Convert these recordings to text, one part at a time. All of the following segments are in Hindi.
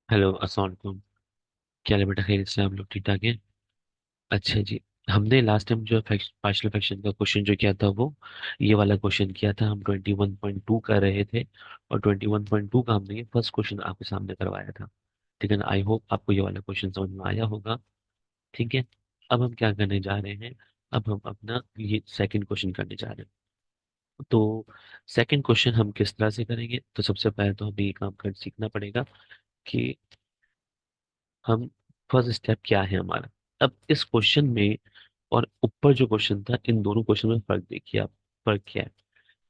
हेलो, अस्सलाम वालेकुम। क्या हाल है बेटा? खैरियत से? आप लोग ठीक ठाक हैं? अच्छा जी। हमने लास्ट टाइम जो पार्शियल फ्रैक्शन का क्वेश्चन जो किया था वो ये वाला क्वेश्चन किया था। हम 21.2 कर रहे थे और 21.2 का हमने ये फर्स्ट क्वेश्चन आपके सामने करवाया था। ठीक है ना? आई होप आपको ये वाला क्वेश्चन समझ में आया होगा। ठीक है। अब हम क्या करने जा रहे हैं? अब हम अपना ये सेकंड क्वेश्चन करने जा रहे हैं। तो सेकंड क्वेश्चन हम किस तरह से करेंगे? तो सबसे पहले तो हमें ये काम कर सीखना पड़ेगा कि हम फर्स्ट स्टेप क्या है हमारा। अब इस क्वेश्चन में और ऊपर जो क्वेश्चन था, इन दोनों क्वेश्चन में फर्क देखिए आप। फर्क क्या है?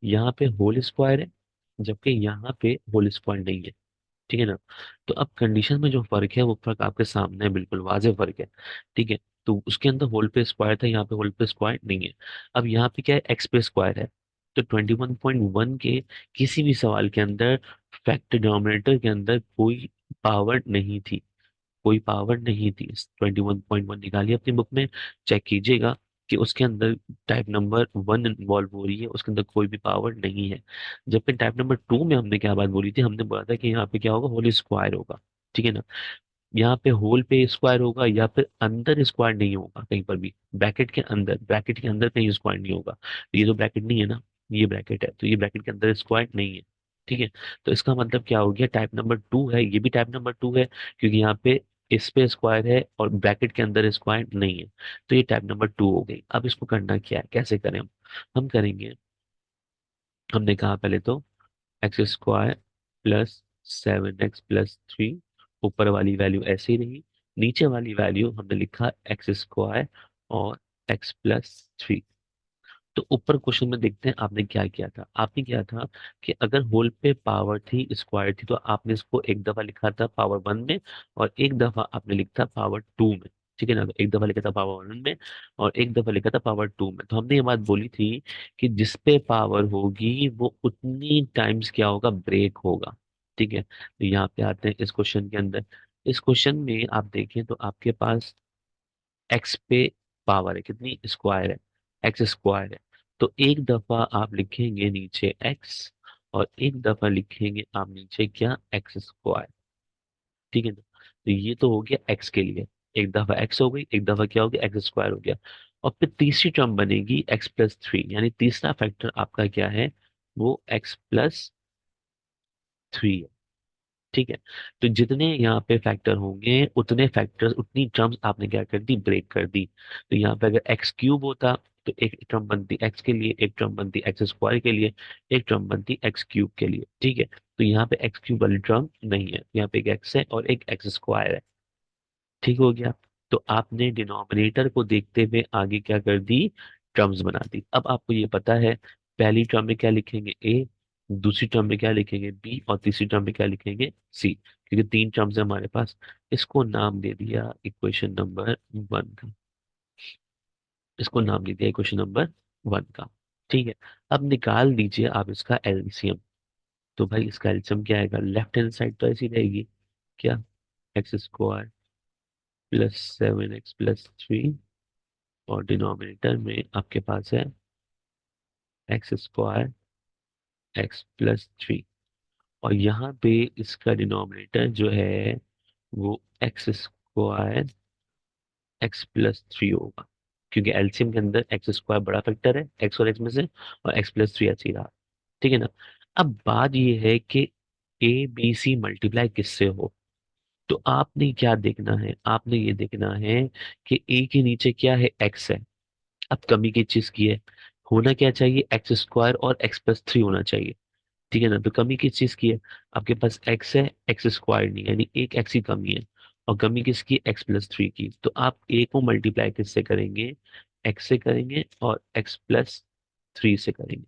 यहाँ पे होल स्क्वायर है, जबकि यहाँ पे होल स्क्वायर नहीं है। ठीक है ना? तो अब कंडीशन में जो फर्क है वो फर्क आपके सामने है, बिल्कुल वाजे फर्क है। ठीक है। तो उसके अंदर होल पे स्क्वायर था, यहाँ पे होल पे स्क्वायर नहीं है। अब यहाँ पे क्या है? एक्स पे स्क्वायर है। तो 21.1 के किसी भी सवाल के अंदर फैक्टर डिनोमिनेटर के अंदर कोई पावर नहीं थी। कोई पावर नहीं थी। 21.1 निकालिए अपनी बुक में, चेक कीजिएगा कि उसके अंदर टाइप नंबर 1 इन्वॉल्व हो रही है, उसके अंदर कोई भी पावर नहीं है। जबकि टाइप नंबर 2 में हमने क्या बात बोली थी? हमने बोला था कि यहाँ पे क्या होगा? होल स्क्वायर होगा। ठीक है ना? यहाँ पे होल पे स्क्वायर होगा या फिर अंदर स्क्वायर नहीं होगा कहीं पर भी। ब्रैकेट के अंदर कहीं स्क्वायर नहीं होगा। तो ये तो ब्रैकेट नहीं है ना, ये ब्रैकेट है, तो ये ब्रैकेट के अंदर स्क्वायर नहीं है। ठीक है। तो इसका मतलब क्या हो गया? टाइप नंबर 2 है, ये भी टाइप नंबर 2 है, क्योंकि यहाँ पे इस पे स्क्वायर है और ब्रैकेट के अंदर स्क्वायर नहीं है। तो ये टाइप नंबर 2 हो गई। अब इसको करना क्या है, कैसे करें हम करेंगे। हमने कहा पहले तो एक्स स्क्वायर प्लस 7x+3। ऊपर वाली वैल्यू ऐसे ही रही, नीचे वाली वैल्यू हमने लिखा एक्स स्क्वायर और x+3। तो ऊपर क्वेश्चन में देखते हैं आपने क्या किया था। आपने किया था कि अगर होल पे पावर थी, स्क्वायर थी, तो आपने इसको एक दफा लिखा था पावर 1 में और एक दफा आपने लिखा पावर 2 में। ठीक है ना? तो एक दफा लिखा था पावर 1 में और एक दफा लिखा था पावर 2 में। तो हमने ये बात बोली थी कि जिस पे पावर होगी वो उतनी टाइम्स क्या होगा? ब्रेक होगा। ठीक है। तो यहाँ पे आते हैं इस क्वेश्चन के अंदर। इस क्वेश्चन में आप देखें तो आपके पास एक्स पे पावर है कितनी? स्क्वायर है, एक्स स्क्वायर है। तो एक दफा आप लिखेंगे नीचे एक्स और एक दफा लिखेंगे आप नीचे क्या? X square. ठीक है ना? तो ये तो हो गया एक्स के लिए। एक दफा एक्स हो गई, एक दफा क्या हो गया? एक्स स्क्वायर हो गया। और फिर तीसरी टर्म बनेगी x+3, यानी तीसरा फैक्टर आपका क्या है? वो x+3 है। ठीक है। तो जितने यहाँ पे फैक्टर होंगे उतने फैक्टर्स, उतनी टर्म्स आपने क्या कर दी? ब्रेक कर दी। तो यहाँ पे अगर एक्स क्यूब होता तो एक टर्म बनती एक्स के लिए, एक टर्म बनती एक्स स्क्वायर के लिए, एक टर्म बनती एक्स क्यूब के लिए। ठीक है। तो यहाँ पे एक्स क्यूब वाली टर्म नहीं है, यहाँ पे एक एक्स है और एक एक्स स्क्वायर है। ठीक हो गया। तो आपने डिनोमिनेटर को देखते हुए आगे क्या कर दी? टर्म्स बना दी। अब आपको ये पता है पहली टर्म में क्या लिखेंगे? ए, दूसरी टर्म में क्या लिखेंगे? बी, और तीसरी टर्म में क्या लिखेंगे? सी। क्योंकि तीन टर्म्स है हमारे पास। इसको नाम दे दिया इक्वेशन नंबर 1 का। इसको नाम दे दिया इक्वेशन नंबर 1 का। ठीक है। अब निकाल दीजिए आप इसका एलसीएम। तो भाई इसका एलसीएम क्या आएगा? लेफ्ट हैंड साइड तो ऐसी रहेगी क्या? एक्स स्क्वायर प्लस 7x+3 और डिनोमिनेटर में आपके पास है एक्स स्क्वायर x+3। और यहाँ पे इसका डिनोमिनेटर जो है वो एक्स स्क्वायर x+3 होगा, क्योंकि एलसीएम के अंदर एक्स स्क्वायर बड़ा फैक्टर है एक्स और एक्स में से, और x+3 ऐसे ही रहा। ठीक है ना? अब बात ये है कि ए बी सी मल्टीप्लाई किससे हो। तो आपने क्या देखना है? आपने ये देखना है कि ए के नीचे क्या है? एक्स है। अब कमी किस चीज की है? होना क्या चाहिए? एक्स स्क्वायर और x+3 होना चाहिए। ठीक है ना? तो कमी किस चीज की है? आपके पास एक्स है, एक्स स्क्वायर नहीं है, यानी एक एक्स की कमी है। और कमी किसकी? x+3 की। तो आप ए को मल्टीप्लाई किससे करेंगे? एक्स से करेंगे और x+3 से करेंगे।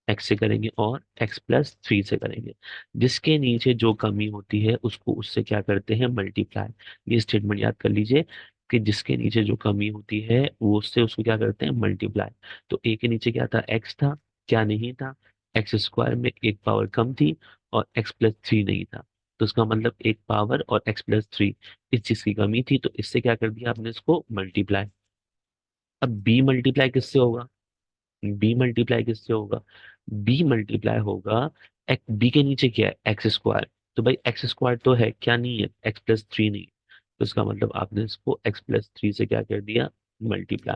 एक्स से करेंगे और x+3 से करेंगे। जिसके नीचे जो कमी होती है उसको उससे क्या करते हैं? मल्टीप्लाई। ये स्टेटमेंट याद कर लीजिए कि जिसके नीचे जो कमी होती है वो उससे उसको क्या करते हैं? मल्टीप्लाई। तो ए के नीचे क्या था? एक्स था। क्या नहीं था? एक्स स्क्वायर में एक पावर कम थी और x+3 नहीं था। तो उसका मतलब एक पावर और x+3, इस चीज की कमी थी, तो इससे क्या कर दिया आपने? इसको मल्टीप्लाई। अब बी मल्टीप्लाई किससे होगा? बी मल्टीप्लाई किससे होगा? बी मल्टीप्लाई होगा, एक बी के नीचे क्या है? X square. तो भाई एक्स स्क्वायर तो है, क्या नहीं है, एक्स प्लस थ्री नहीं है। तो इसका मतलब आपने इसको एक्स प्लस थ्री से क्या कर दिया, मल्टीप्लाई।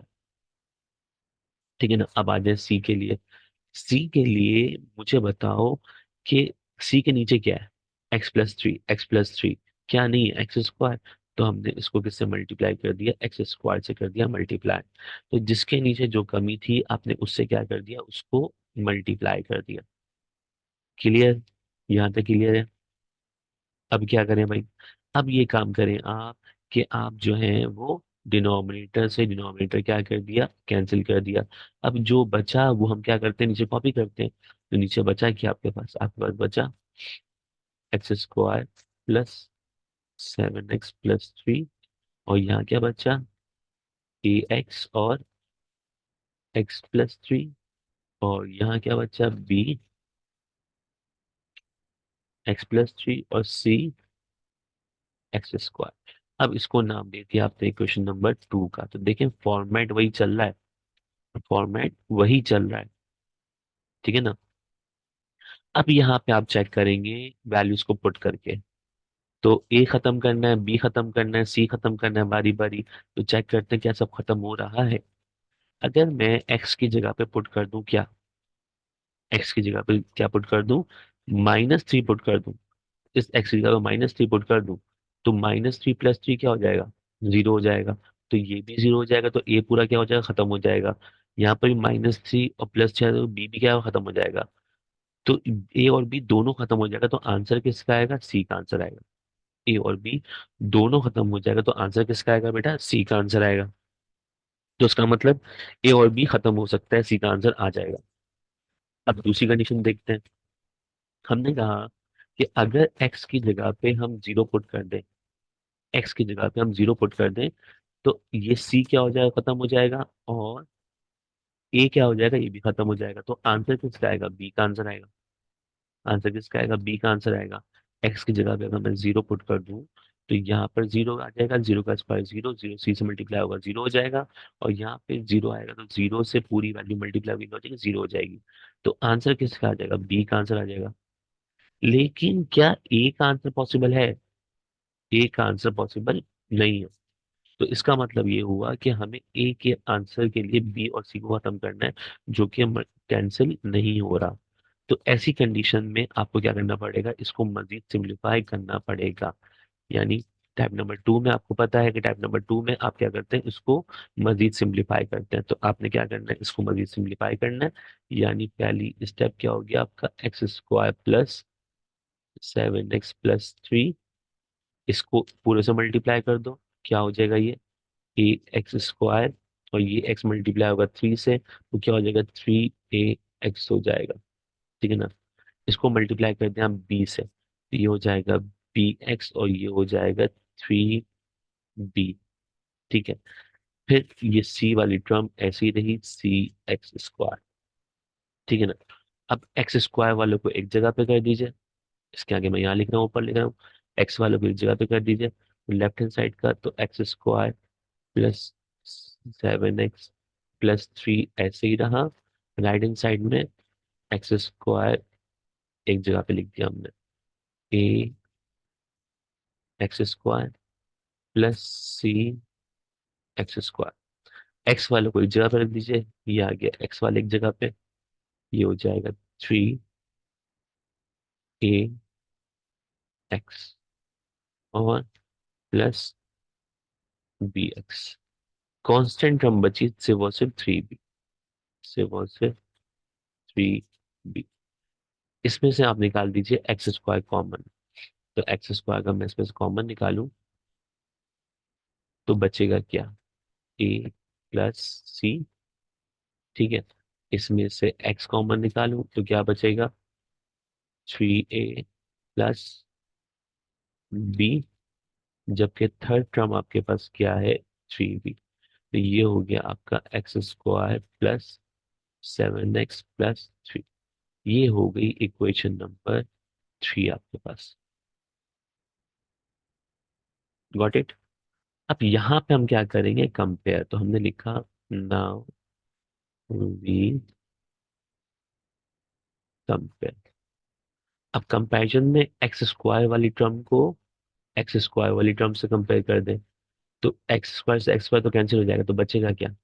ठीक है ना। अब आ जाए सी के लिए। सी के लिए मुझे बताओ कि सी के नीचे क्या है, x plus three, x plus three क्या नहीं है, एक्स स्क्वायर। तो हमने इसको किससे मल्टीप्लाई कर दिया, एक्स स्क्वायर से कर दिया मल्टीप्लाई। तो जिसके नीचे जो कमी थी आपने उससे क्या कर दिया, उसको मल्टीप्लाई कर दिया। क्लियर, यहाँ तक क्लियर है। अब क्या करें भाई, अब ये काम करें आप कि आप जो है वो डिनोमिनेटर से डिनोमिनेटर क्या कर दिया, कैंसिल कर दिया। अब जो बचा वो हम क्या करते हैं, नीचे कॉपी करते हैं। तो नीचे बचा क्या आपके पास बचा x square plus seven x plus three, और यहाँ क्या बचा, ए एक्स और एक्स प्लस थ्री, और यहाँ क्या बचा, बी एक्स प्लस थ्री, और सी एक्स स्क्वायर। अब इसको नाम दे दिया आपने क्वेश्चन नंबर टू का। तो देखें फॉर्मेट वही चल रहा है, फॉर्मेट वही चल रहा है। ठीक है ना। अब यहाँ पे आप चेक करेंगे वैल्यूज को पुट करके। तो ए खत्म करना है, बी खत्म करना है, सी खत्म करना है बारी बारी। तो चेक करते हैं क्या सब खत्म हो रहा है। अगर मैं एक्स की जगह पे पुट कर दूं क्या, एक्स की जगह पे क्या पुट कर दूं, माइनस थ्री पुट कर दूं। इस एक्स की जगह पे माइनस थ्री पुट कर दूं, तो माइनस थ्री प्लस थ्री क्या हो जाएगा, जीरो हो जाएगा। तो ये भी जीरो हो जाएगा, तो ए पूरा क्या हो जाएगा, खत्म हो जाएगा। यहाँ पर माइनस थ्री और प्लस थ्री, तो बी भी क्या खत्म हो जाएगा। तो ए और बी दोनों खत्म हो जाएगा, तो आंसर किसका आएगा, सी का आंसर आएगा। ए और बी दोनों खत्म हो जाएगा, तो आंसर किसका आएगा बेटा, सी का आंसर आएगा। तो उसका मतलब ए और बी खत्म हो सकता है, सी का आंसर आ जाएगा। अब दूसरी कंडीशन देखते हैं। हमने कहा कि अगर एक्स की जगह पे हम जीरो पुट कर दें, एक्स की जगह पे हम जीरो पुट कर दें, तो ये सी क्या हो जाएगा, खत्म हो जाएगा, और ए क्या हो जाएगा, ये भी खत्म हो जाएगा। तो आंसर किसका आएगा, बी का आंसर आएगा। आंसर किसका आएगा, बी का आंसर आएगा। एक्स की जगह पे अगर मैं जीरो पुट कर दूं, तो यहाँ पर जीरो आ जाएगा, जीरो का स्क्वायर जीरो, जीरो सी से मल्टीप्लाई होगा जीरो हो जाएगा। और यहाँ पे जीरो आएगा, तो जीरो से पूरी वैल्यू मल्टीप्लाई हो जाएगी, जीरो हो जाएगी। तो आंसर किसका आ जाएगा, बी का आंसर आ जाएगा। लेकिन क्या ए का आंसर पॉसिबल है, ए का आंसर पॉसिबल नहीं है। तो इसका मतलब ये हुआ कि हमें ए के आंसर के लिए बी और सी को खत्म करना है, जो कि कैंसिल नहीं हो रहा। तो ऐसी कंडीशन में आपको क्या करना पड़ेगा, इसको मजीद सिंप्लीफाई करना पड़ेगा। यानी टाइप नंबर टू में आपको पता है कि टाइप नंबर टू में आप क्या करते हैं, इसको मजीद सिंप्लीफाई करते हैं। तो आपने क्या करना है, इसको मजीद सिंप्लीफाई करना है। यानी पहली स्टेप क्या हो गया आपका, x square plus seven x plus three, इसको पूरे से मल्टीप्लाई कर दो। क्या हो जाएगा ये, ए एक्स स्क्वायर, और ये एक्स मल्टीप्लाई होगा थ्री से, तो क्या हो जाएगा, थ्री ए एक्स हो जाएगा। ठीक है ना। इसको मल्टीप्लाई करते हैं हम बी से, तो ये हो जाएगा बी एक्स, और ये हो जाएगा थ्री बी। ठीक है। फिर ये सी वाली टर्म ऐसी रही, सी एक्स स्क्वायर। ठीक है ना। अब एक्स स्क्वायर वालों को एक जगह पे कर दीजिए, इसके आगे मैं यहाँ लिख रहा हूँ, ऊपर लिख रहा हूँ। एक्स वालों को एक जगह पे कर दीजिए, लेफ्ट हैंड साइड का, तो x square plus seven x plus three ऐसे ही रहा। राइट हैंड साइड में एक्स स्क्वायर एक जगह पे लिख दिया हमने, ए एक्स स्क्वायर प्लस सी एक्स स्क्वायर। एक्स वाले को एक जगह पे रख दीजिए, ये आ गया एक्स वाले एक जगह पे, ये हो जाएगा थ्री ए एक्स और plus B X. Constant term बची सिर्फ और सिर्फ थ्री बी, सिर्फ और सिर्फ थ्री बी। इसमें से आप निकाल दीजिए एक्स स्क्वायर कॉमन। तो एक्स स्क्वायर का मैं इसमें से कॉमन निकालूं, तो बचेगा क्या, ए प्लस सी। ठीक है। इसमें से एक्स कॉमन निकालूं तो क्या बचेगा, थ्री ए प्लस बी, जबकि थर्ड टर्म आपके पास क्या है, थ्री बी। तो ये हो गया आपका x square plus seven x plus three. ये हो गई इक्वेशन नंबर थ्री आपके पास। Got it. अब यहाँ पे हम क्या करेंगे, कंपेयर। तो हमने लिखा नाउ वी कंपेयर। अब कंपैरिजन में एक्स स्क्वायर वाली टर्म को एक्स स्क्वायर वाली टर्म से कंपेयर कर दें, तो एक्स स्क्वायर से एक्स स्क्वायर तो कैंसिल हो जाएगा, तो बचेगा क्या?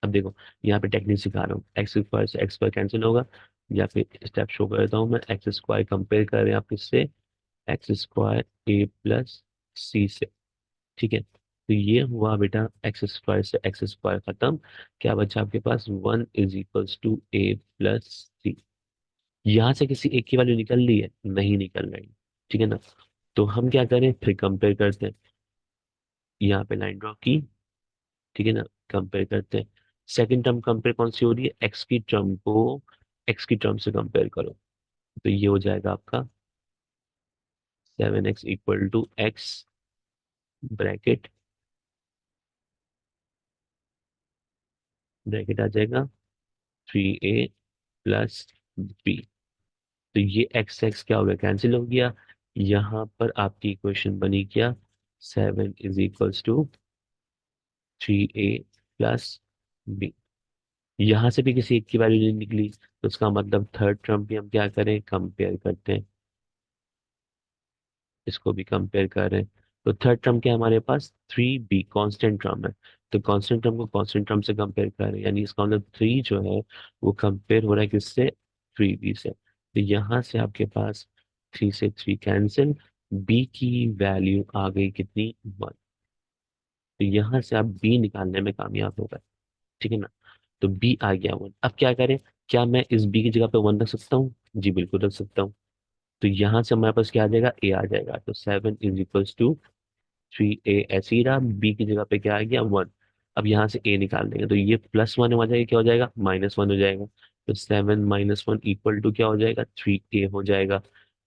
अब देखो, यहाँ पे टेक्निक सिखा रहा हूँ, एक्स स्क्वायर से एक्स स्क्वायर कैंसिल होगा, या फिर स्टेप शो कर देता हूँ मैं। एक्स स्क्वायर कंपेयर कर रहे हैं आप किससे? एक्स स्क्वायर ए प्लस सी से। ठीक है, तो ये हुआ बेटा एक्स स्क्वायर से एक्स स्क्वायर खत्म। क्या बचा आपके पास? 1 = a प्लस सी। यहाँ से किसी एक की वैल्यू निकल रही है? नहीं निकल रही। ठीक है ना? तो हम क्या करें, फिर कंपेयर करते हैं। यहाँ पे लाइन ड्रॉ की, ठीक है ना? कंपेयर करते हैं। सेकंड टर्म कंपेयर कौन सी हो रही है? एक्स की टर्म को एक्स की टर्म से कंपेयर करो, तो ये हो जाएगा आपका 7x = x, ब्रैकेट ब्रैकेट आ जाएगा 3a + b। तो ये एक्स एक्स क्या हो गया? कैंसिल हो गया। यहाँ पर आपकी इक्वेशन बनी क्या? 7 = 3a + b। यहाँ से भी किसी एक की वैल्यू नहीं निकली, तो इसका मतलब थर्ड टर्म भी हम क्या करें, कंपेयर करते हैं। इसको भी कंपेयर कर रहे हैं। तो थर्ड टर्म क्या है हमारे पास? 3b कांस्टेंट टर्म है। तो कांस्टेंट टर्म को कांस्टेंट टर्म से कंपेयर कर रहे हैं, यानी इसका मतलब 3 जो है वो कंपेयर हो रहा है किससे? 3b से। तो यहाँ से आपके पास 3 से 3 कैंसिल, b की वैल्यू आ गई कितनी? 1। तो यहाँ से आप b निकालने में कामयाब हो गए। ठीक है ना? तो b आ गया 1। अब क्या करें? क्या मैं इस b की जगह पे 1 रख सकता हूँ? जी बिल्कुल रख सकता हूँ। तो यहाँ से हमारे पास क्या आ जाएगा? a आ जाएगा। तो 7 = 3a ऐसे ही रहा, b की जगह पे क्या आ गया? 1। अब यहाँ से a निकाल देंगे, तो ये +1 हो जाएगा, क्या हो जाएगा? -1 हो जाएगा। तो 7 - 1 = क्या हो जाएगा? 3a हो जाएगा।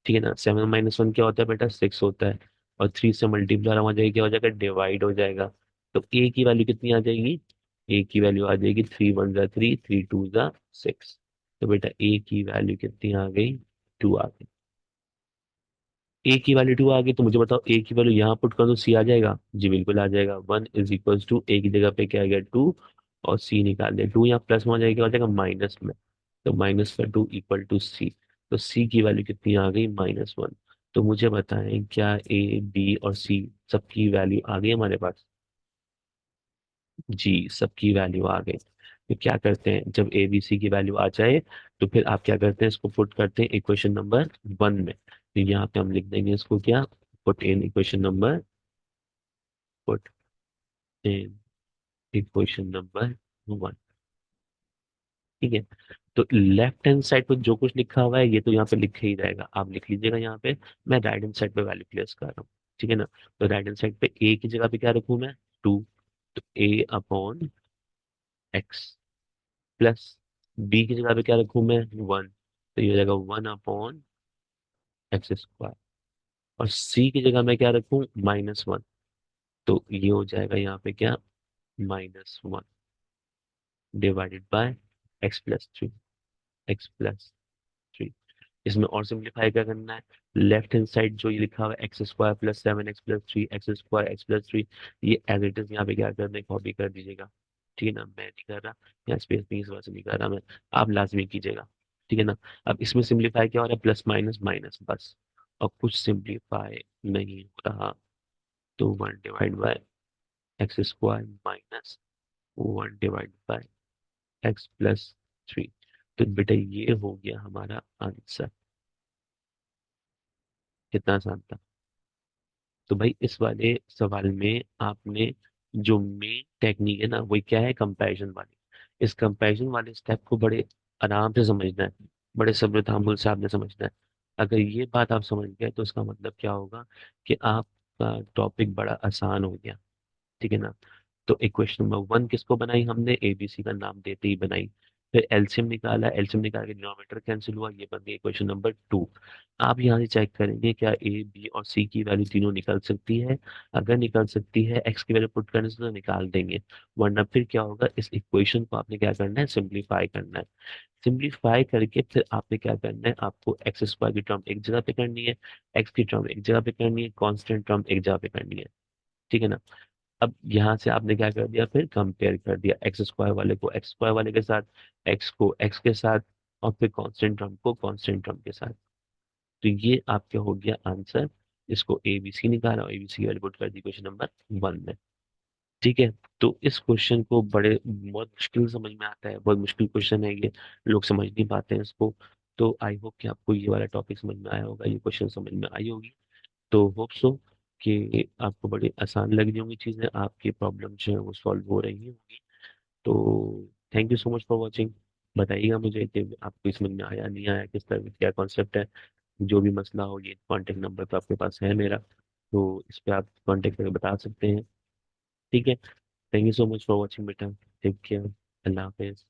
ठीक है ना? 7 - 1 क्या होता है बेटा? 6 होता है। और 3 से मल्टीप्लाई हो जाएगा, क्या हो जाएगा? डिवाइड हो जाएगा। तो a की वैल्यू कितनी आ जाएगी? a की वैल्यू आ जाएगी 3 × 1 = 3, 3 × 2 = 6। तो बेटा a की वैल्यू कितनी आ गई? 2 आ गई। ए की वैल्यू 2 आ गई, तो मुझे बताओ ए की वैल्यू यहाँ पुट कर दो, सी आ जाएगा? जी बिल्कुल आ जाएगा। 1 = ए की जगह पे क्या आ गया? 2। और सी निकाल दिया, 2 यहाँ प्लस में हो जाएगा, क्या हो जाएगा? माइनस में। तो -2 = सी। तो सी की वैल्यू कितनी आ गई? -1। तो मुझे बताएं, क्या ए बी और सी सबकी वैल्यू आ गई हमारे पास? जी, सबकी वैल्यू आ गई। तो क्या करते हैं, जब ए बी सी की वैल्यू आ जाए, तो फिर आप क्या करते हैं, इसको पुट करते हैं इक्वेशन नंबर 1 में। तो यहाँ पे हम लिख देंगे इसको क्या? Put in equation number put in equation number 1। ठीक है? तो लेफ्ट हैंड साइड पे जो कुछ लिखा हुआ है ये तो यहाँ पे लिखा ही रहेगा, आप लिख लीजिएगा यहाँ पे। मैं राइट हैंड साइड पे वैल्यू प्लेस कर रहा हूँ। ठीक है ना? तो राइट हैंड साइड पे ए की जगह पे क्या रखूँ मैं? 2। तो a/x प्लस बी की जगह पे क्या रखूं मैं? 1। तो ये हो जाएगा 1/x²। और सी की जगह मैं क्या रखूं? -1। तो ये हो जाएगा यहाँ पे क्या? -1 डिवाइडेड बाय x+3। x+3। इसमें और सिंप्लीफाई क्या करना है? लेफ्ट हैंड साइड जो ये लिखा हुआ है x² + 7x+3, x²x+3, ये एज इट इज यहाँ पे क्या करना है? कॉपी कर दीजिएगा। ठीक है ना? मैं नहीं कर रहा, यहाँ स्पेस नहीं, इस वजह से नहीं कर रहा मैं। आप लाजमी कीजिएगा। ठीक है ना? अब इसमें सिंप्लीफाई क्या हो रहा है? प्लस माइनस माइनस बस, और कुछ सिंप्लीफाई नहीं हो रहा। तो 1/x²-1/x+3। तो बेटा ये हो गया हमारा आंसर। कितना आसान था? तो भाई इस वाले सवाल में आपने जो मेन टेक्निक है ना, वो क्या है? कंपैरिजन वाली। इस कंपैरिजन वाले स्टेप को बड़े आराम से समझना है, बड़े सब्र तामुल से आपने समझना है। अगर ये बात आप समझ गए तो इसका मतलब क्या होगा, कि आपका टॉपिक बड़ा आसान हो गया। ठीक है ना? तो इक्वेशन नंबर 1 किसको बनाई हमने? एबीसी का नाम देते ही बनाई। फिर एलसीएम निकाला, एलसीएम निकाल के डिनोमिनेटर कैंसिल हुआ, ये बन गई इक्वेशन नंबर 2। आप यहाँ से चेक करेंगे क्या ए बी और सी की वैल्यू तीनों निकल सकती है? अगर निकल सकती है, एक्स की वैल्यू पुट करने से तो निकाल देंगे। वरना फिर क्या होगा, इस इक्वेशन को आपने क्या करना है? सिंप्लीफाई करना है। सिंप्लीफाई करके फिर आपने क्या करना है? आपको x² की टर्म एक जगह पे करनी है, एक्स की टर्म एक जगह पे करनी है, कांस्टेंट टर्म एक जगह पे करनी है। ठीक है ना? अब यहाँ से आपने क्या कर दिया, फिर कंपेयर कर दिया x² वाले को x² वाले के साथ, x को x के साथ, और फिर कांस्टेंट टर्म को कांस्टेंट टर्म के साथ। तो ये आपका हो गया आंसर। इसको ABC निकाला और ABC वाली पुट कर दी क्वेश्चन नंबर 1 में। ठीक है। तो इस क्वेश्चन को बड़े बहुत मुश्किल समझ में आता है, बहुत मुश्किल क्वेश्चन है ये, लोग समझ नहीं पाते हैं इसको। तो आई होप कि आपको ये वाला टॉपिक समझ में आया होगा, ये क्वेश्चन समझ में आई होगी। तो होप सो कि आपको बड़ी आसान लग रही होंगी चीज़ें, आपकी प्रॉब्लम जो है वो सॉल्व हो रही होंगी। तो thank you so much for watching. बताइएगा मुझे कि आपको समझ में आया नहीं आया, किस तरह क्या कॉन्सेप्ट है। जो भी मसला हो, ये कॉन्टेक्ट नंबर तो आपके पास है मेरा, तो इस पे आप कॉन्टेक्ट करके बता सकते हैं। ठीक है। Thank you so much for watching बेटा। Take care. अल्लाह हाफिज।